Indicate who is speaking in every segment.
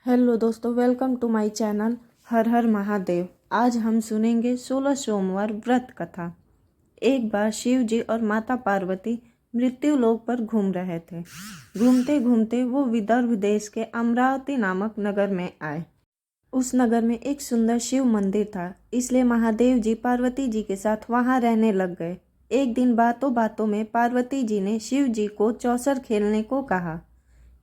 Speaker 1: Hello दोस्तों, welcome to my channel हर हर महादेव। आज हम सुनेंगे 16 सोमवार व्रत कथा। एक बार शिव जी और माता पार्वती मृत्यु लोक पर घूम रहे थे। घूमते घूमते वो विदर्भ देश के अमरावती नामक नगर में आए। उस नगर में एक सुंदर शिव मंदिर था, इसलिए महादेव जी पार्वती जी के साथ वहाँ रहने लग गए। एक दिन बातों बातों में पार्वती जी ने शिव जी को चौसर खेलने को कहा।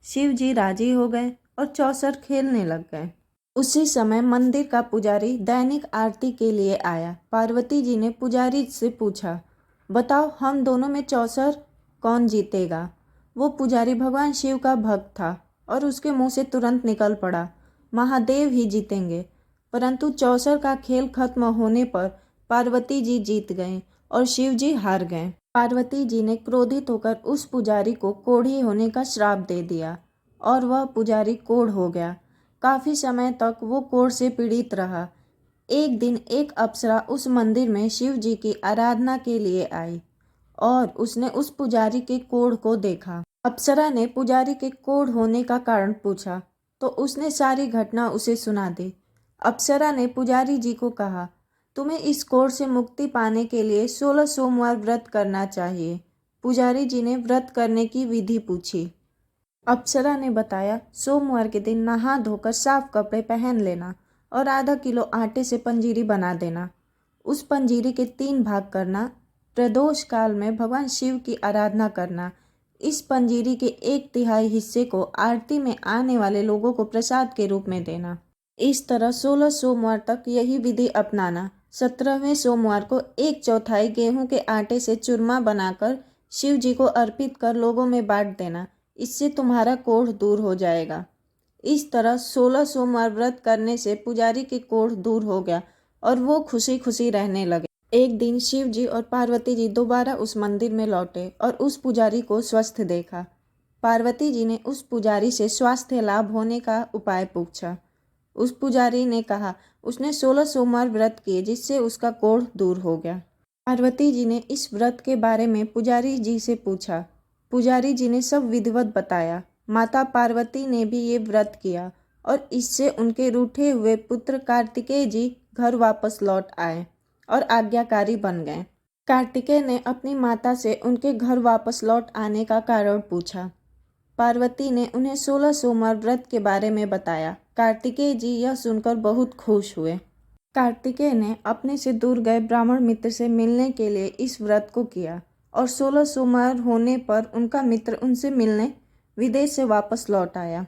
Speaker 1: शिव जी राजी हो गए और चौसर खेलने लग गए। उसी समय मंदिर का पुजारी दैनिक आरती के लिए आया। पार्वती जी ने पुजारी से पूछा, बताओ हम दोनों में चौसर कौन जीतेगा। वो पुजारी भगवान शिव का भक्त था और उसके मुंह से तुरंत निकल पड़ा, महादेव ही जीतेंगे। परंतु चौसर का खेल खत्म होने पर पार्वती जी जीत गए और शिव जी हार गए। पार्वती जी ने क्रोधित होकर उस पुजारी को कोढ़ी होने का श्राप दे दिया और वह पुजारी कोढ़ हो गया। काफी समय तक वो कोढ़ से पीड़ित रहा। एक दिन एक अप्सरा उस मंदिर में शिव जी की आराधना के लिए आई और उसने उस पुजारी के कोढ़ को देखा। अप्सरा ने पुजारी के कोढ़ होने का कारण पूछा तो उसने सारी घटना उसे सुना दी। अप्सरा ने पुजारी जी को कहा, तुम्हें इस कोढ़ से मुक्ति पाने के लिए 16 सोमवार व्रत करना चाहिए। पुजारी जी ने व्रत करने की विधि पूछी। अप्सरा ने बताया, सोमवार के दिन नहा धोकर साफ कपड़े पहन लेना और आधा किलो आटे से पंजीरी बना देना। उस पंजीरी के 3 भाग करना। प्रदोष काल में भगवान शिव की आराधना करना। इस पंजीरी के 1/3 हिस्से को आरती में आने वाले लोगों को प्रसाद के रूप में देना। इस तरह 16 सोमवार तक यही विधि अपनाना। 17वें सोमवार को 1/4 गेहूं के आटे से चूरमा बनाकर शिव जी को अर्पित कर लोगों में बांट देना। इससे तुम्हारा कोढ़ दूर हो जाएगा। इस तरह 16 सोमवार व्रत करने से पुजारी के कोढ़ दूर हो गया और वो खुशी खुशी रहने लगे। एक दिन शिव जी और पार्वती जी दोबारा उस मंदिर में लौटे और उस पुजारी को स्वस्थ देखा। पार्वती जी ने उस पुजारी से स्वास्थ्य लाभ होने का उपाय पूछा। उस पुजारी ने कहा उसने 16 सोमवार व्रत किए जिससे उसका कोढ़ दूर हो गया। पार्वती जी ने इस व्रत के बारे में पुजारी जी से पूछा। पुजारी जी ने सब विधिवत बताया। माता पार्वती ने भी ये व्रत किया और इससे उनके रूठे हुए पुत्र कार्तिकेय जी घर वापस लौट आए और आज्ञाकारी बन गए। कार्तिकेय ने अपनी माता से उनके घर वापस लौट आने का कारण पूछा। पार्वती ने उन्हें 16 सोमवार व्रत के बारे में बताया। कार्तिकेय जी यह सुनकर बहुत खुश हुए। कार्तिकेय ने अपने से दूर गए ब्राह्मण मित्र से मिलने के लिए इस व्रत को किया और 16 सोमवार होने पर उनका मित्र उनसे मिलने विदेश से वापस लौट आया।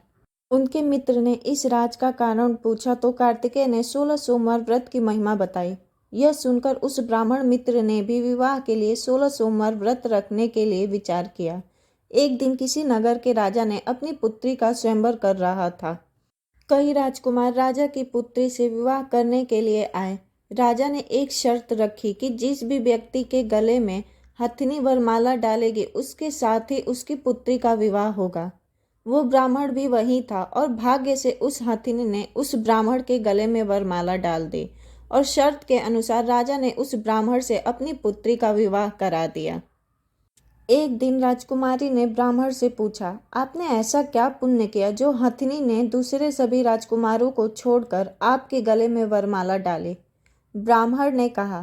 Speaker 1: उनके मित्र ने इस राज का कारण पूछा तो कार्तिकेय ने 16 सोमवार व्रत की महिमा बताई। यह सुनकर उस ब्राह्मण मित्र ने भी विवाह के लिए 16 सोमवार व्रत रखने के लिए विचार किया। एक दिन किसी नगर के राजा ने अपनी पुत्री का स्वयंवर कर रहा था। कई राजकुमार राजा की पुत्री से विवाह करने के लिए आए। राजा ने एक शर्त रखी कि जिस भी व्यक्ति के गले में हथिनी वरमाला डालेगी उसके साथ ही उसकी पुत्री का विवाह होगा। वो ब्राह्मण भी वही था और भाग्य से उस हथिनी ने उस ब्राह्मण के गले में वरमाला डाल दी और शर्त के अनुसार राजा ने उस ब्राह्मण से अपनी पुत्री का विवाह करा दिया। एक दिन राजकुमारी ने ब्राह्मण से पूछा, आपने ऐसा क्या पुण्य किया जो हथिनी ने दूसरे सभी राजकुमारों को छोड़कर आपके गले में वरमाला डाली। ब्राह्मण ने कहा,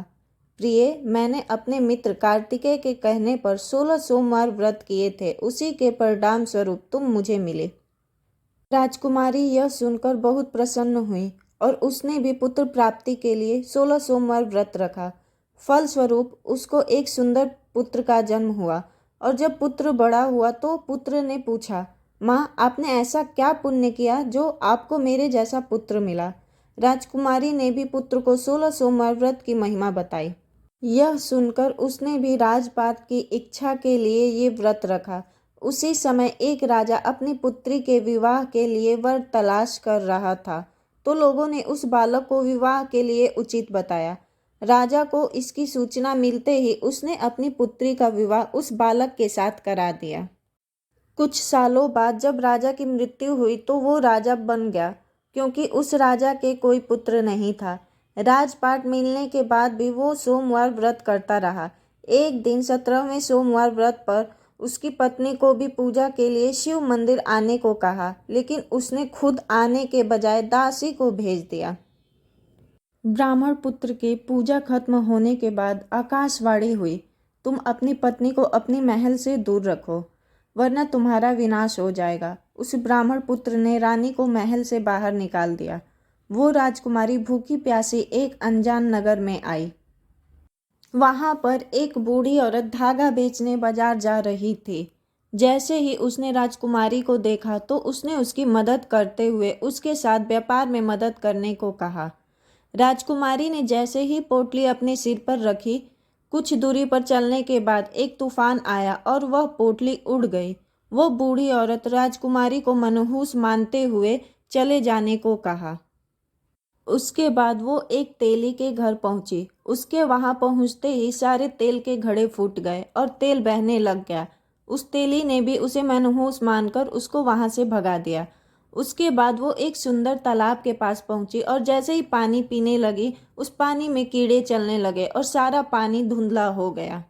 Speaker 1: प्रिय, मैंने अपने मित्र कार्तिकेय के कहने पर 16 सोमवार व्रत किए थे, उसी के परिणाम स्वरूप तुम मुझे मिले। राजकुमारी यह सुनकर बहुत प्रसन्न हुई और उसने भी पुत्र प्राप्ति के लिए 16 सोमवार व्रत रखा। फलस्वरूप उसको एक सुंदर पुत्र का जन्म हुआ और जब पुत्र बड़ा हुआ तो पुत्र ने पूछा, माँ, आपने ऐसा क्या पुण्य किया जो आपको मेरे जैसा पुत्र मिला। राजकुमारी ने भी पुत्र को 16 सोमवार व्रत की महिमा बताई। यह सुनकर उसने भी राजपाट की इच्छा के लिए ये व्रत रखा। उसी समय एक राजा अपनी पुत्री के विवाह के लिए वर तलाश कर रहा था तो लोगों ने उस बालक को विवाह के लिए उचित बताया। राजा को इसकी सूचना मिलते ही उसने अपनी पुत्री का विवाह उस बालक के साथ करा दिया। कुछ सालों बाद जब राजा की मृत्यु हुई तो वो राजा बन गया क्योंकि उस राजा के कोई पुत्र नहीं था। राजपाट मिलने के बाद भी वो सोमवार व्रत करता रहा। एक दिन 17वें सोमवार व्रत पर उसकी पत्नी को भी पूजा के लिए शिव मंदिर आने को कहा, लेकिन उसने खुद आने के बजाय दासी को भेज दिया। ब्राह्मण पुत्र के पूजा खत्म होने के बाद आकाशवाणी हुई, तुम अपनी पत्नी को अपनी महल से दूर रखो, वरना तुम्हारा विनाश हो जाएगा। उस ब्राह्मण पुत्र ने रानी को महल से बाहर निकाल दिया। वो राजकुमारी भूखी प्यासी एक अनजान नगर में आई। वहां पर एक बूढ़ी औरत धागा बेचने बाजार जा रही थी। जैसे ही उसने राजकुमारी को देखा तो उसने उसकी मदद करते हुए उसके साथ व्यापार में मदद करने को कहा। राजकुमारी ने जैसे ही पोटली अपने सिर पर रखी, कुछ दूरी पर चलने के बाद एक तूफान आया और वह पोटली उड़ गई। वो बूढ़ी औरत राजकुमारी को मनहूस मानते हुए चले जाने को कहा। उसके बाद वो एक तेली के घर पहुंची। उसके वहां पहुंचते ही सारे तेल के घड़े फूट गए और तेल बहने लग गया। उस तेली ने भी उसे मनहूस मानकर उसको वहां से भगा दिया। उसके बाद वो एक सुंदर तालाब के पास पहुंची और जैसे ही पानी पीने लगी, उस पानी में कीड़े चलने लगे और सारा पानी धुंधला हो गया।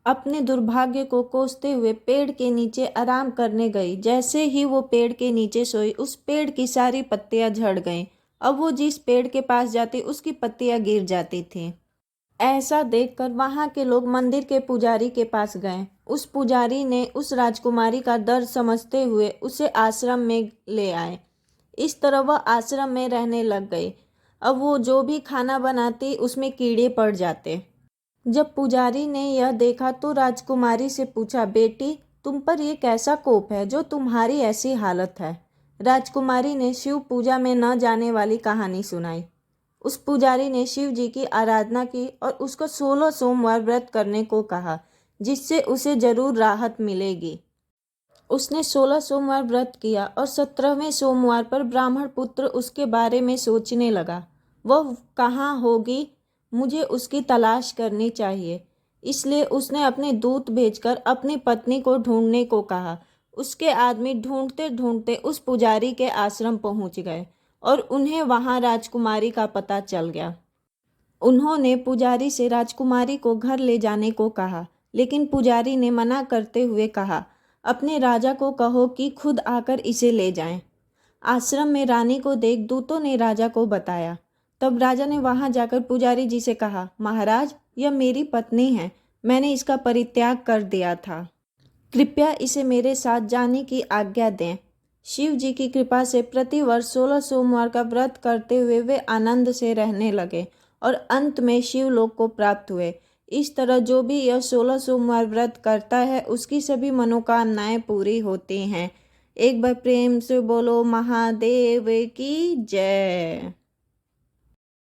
Speaker 1: अपने दुर्भाग्य को कोसते हुए पेड़ के नीचे आराम करने गई। जैसे ही वो पेड़ के नीचे सोई, उस पेड़ की सारी पत्तियां झड़ गईं। अब वो जिस पेड़ के पास जाती उसकी पत्तियां गिर जाती थीं। ऐसा देखकर वहां के लोग मंदिर के पुजारी के पास गए। उस पुजारी ने उस राजकुमारी का दर्द समझते हुए उसे आश्रम में ले आए। इस तरह वह आश्रम में रहने लग गई। अब वो जो भी खाना बनाती उसमें कीड़े पड़ जाते। जब पुजारी ने यह देखा तो राजकुमारी से पूछा, बेटी, तुम पर यह कैसा कोप है जो तुम्हारी ऐसी हालत है? राजकुमारी ने शिव पूजा में न जाने वाली कहानी सुनाई। उस पुजारी ने शिव जी की आराधना की और उसको 16 सोमवार व्रत करने को कहा, जिससे उसे जरूर राहत मिलेगी। उसने 16 सोमवार व्रत किया और 17वें सोमवार पर ब्राह्मण पुत्र उसके बारे में सोचने लगा। वह कहाँ होगी, मुझे उसकी तलाश करनी चाहिए। इसलिए उसने अपने दूत भेजकर अपनी पत्नी को ढूंढने को कहा। उसके आदमी ढूंढते ढूंढते उस पुजारी के आश्रम पहुंच गए और उन्हें वहां राजकुमारी का पता चल गया। उन्होंने पुजारी से राजकुमारी को घर ले जाने को कहा, लेकिन पुजारी ने मना करते हुए कहा, अपने राजा को कहो कि खुद आकर इसे ले जाएं। आश्रम में रानी को देख दूतों ने राजा को बताया। तब राजा ने वहां जाकर पुजारी जी से कहा, महाराज, यह मेरी पत्नी है, मैंने इसका परित्याग कर दिया था, कृपया इसे मेरे साथ जाने की आज्ञा दें। शिव जी की कृपा से प्रतिवर्ष 16 सोमवार का व्रत करते हुए वे आनंद से रहने लगे और अंत में शिवलोक को प्राप्त हुए। इस तरह जो भी यह 16 सोमवार व्रत करता है उसकी सभी मनोकामनाएं पूरी होती हैं। एक बार प्रेम से बोलो महादेव की जय।